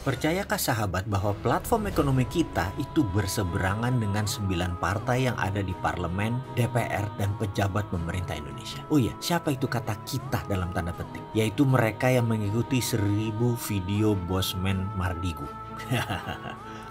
Percayakah sahabat bahwa platform ekonomi kita itu berseberangan dengan 9 partai yang ada di parlemen, DPR, dan pejabat pemerintah Indonesia? Oh iya, siapa itu kata kita dalam tanda petik? Yaitu mereka yang mengikuti 1000 video Bosman Mardigu.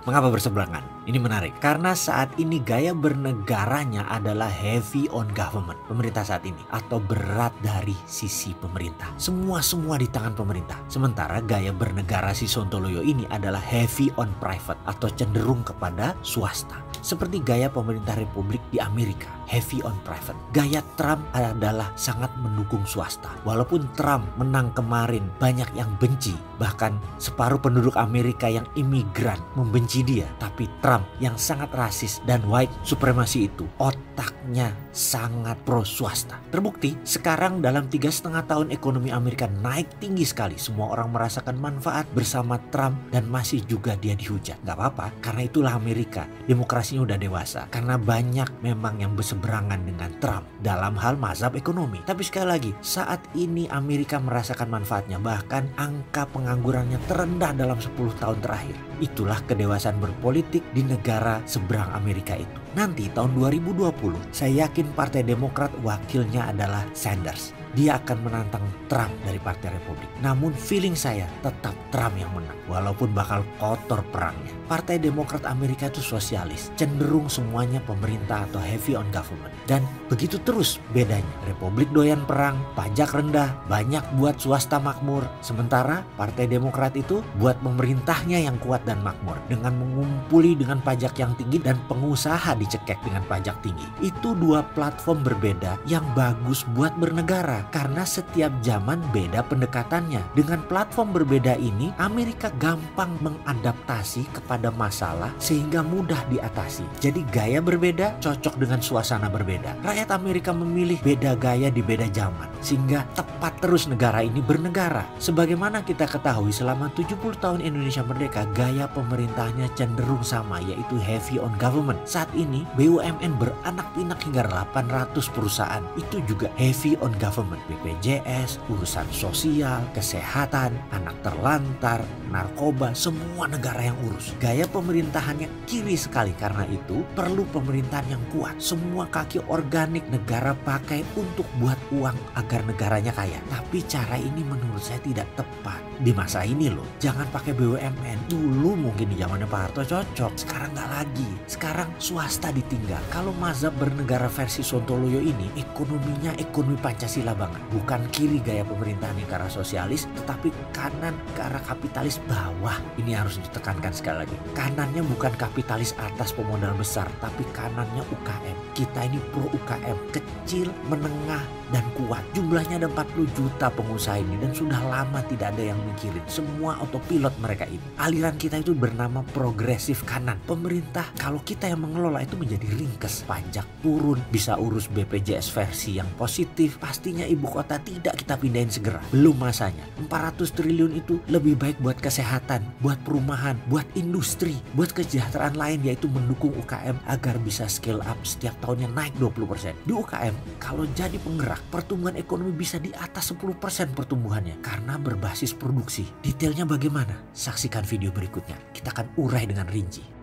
Mengapa berseberangan? Ini menarik karena saat ini gaya bernegaranya adalah heavy on government, pemerintah saat ini, atau berat dari sisi pemerintah. Semua di tangan pemerintah. Sementara gaya bernegara si Sontoloyo ini adalah heavy on private atau cenderung kepada swasta. Seperti gaya pemerintah republik di Amerika, heavy on private. Gaya Trump adalah sangat mendukung swasta. Walaupun Trump menang kemarin, banyak yang benci. Bahkan separuh penduduk Amerika yang imigran membenci dia. Tapi Trump yang sangat rasis dan white supremacy itu, otaknya sangat pro swasta. Terbukti sekarang dalam 3,5 tahun ekonomi Amerika naik tinggi sekali. Semua orang merasakan manfaat bersama Trump dan masih juga dia dihujat. Gak apa-apa, karena itulah Amerika. Demokrasinya udah dewasa. Karena banyak memang yang berseberangan dengan Trump dalam hal mazhab ekonomi. Tapi sekali lagi, saat ini Amerika merasakan manfaatnya. Bahkan angka penganggurannya terendah dalam 10 tahun terakhir. Itulah kedewasaan berpolitik di negara seberang Amerika itu. Nanti tahun 2020, saya yakin Partai Demokrat wakilnya adalah Sanders. Dia akan menantang Trump dari Partai Republik. Namun feeling saya tetap Trump yang menang. Walaupun bakal kotor perangnya. Partai Demokrat Amerika itu sosialis. Cenderung semuanya pemerintah atau heavy on government. Dan begitu terus bedanya. Republik doyan perang, pajak rendah, banyak buat swasta makmur. Sementara Partai Demokrat itu buat pemerintahnya yang kuat dan makmur. Dengan mengumpuli dengan pajak yang tinggi dan pengusaha dicekek dengan pajak tinggi. Itu dua platform berbeda yang bagus buat bernegara. Karena setiap zaman beda pendekatannya. Dengan platform berbeda ini, Amerika gampang mengadaptasi kepada masalah sehingga mudah diatasi. Jadi gaya berbeda cocok dengan suasana berbeda. Rakyat Amerika memilih beda gaya di beda zaman. Sehingga tepat terus negara ini bernegara. Sebagaimana kita ketahui selama 70 tahun Indonesia merdeka, gaya pemerintahnya cenderung sama, yaitu heavy on government. Saat ini BUMN beranak pinak hingga 800 perusahaan. Itu juga heavy on government. BPJS, urusan sosial, kesehatan, anak terlantar, narkoba, semua negara yang urus. Gaya pemerintahannya kiri sekali, karena itu perlu pemerintahan yang kuat. Semua kaki organik negara pakai untuk buat uang agar negaranya kaya. Tapi cara ini menurut saya tidak tepat. Di masa ini loh, jangan pakai BUMN. Dulu mungkin di zamannya Pak Harto cocok, sekarang nggak lagi. Sekarang swasta ditinggal. Kalau mazhab bernegara versi Sontoloyo ini, ekonominya ekonomi Pancasila banget. Bukan kiri gaya pemerintahan yang ke arah sosialis, tetapi kanan ke arah kapitalis bawah. Ini harus ditekankan sekali lagi. Kanannya bukan kapitalis atas pemodal besar, tapi kanannya UKM. Kita ini pro UKM, kecil, menengah, dan kuat. Jumlahnya ada 40 juta pengusaha ini dan sudah lama tidak ada yang mikirin. Semua autopilot mereka ini. Aliran kita itu bernama progresif kanan. Pemerintah kalau kita yang mengelola itu menjadi ringkes. Pajak turun, bisa urus BPJS versi yang positif. Pastinya ibu kota tidak kita pindahin segera. Belum masanya. 400 triliun itu lebih baik buat kesehatan, buat perumahan, buat industri, buat kesejahteraan lain, yaitu mendukung UKM agar bisa scale up setiap tahunnya naik 20%. Di UKM kalau jadi penggerak, pertumbuhan ekonomi bisa di atas 10% pertumbuhannya karena berbasis produksi. Detailnya bagaimana? Saksikan video berikutnya. Kita akan urai dengan rinci.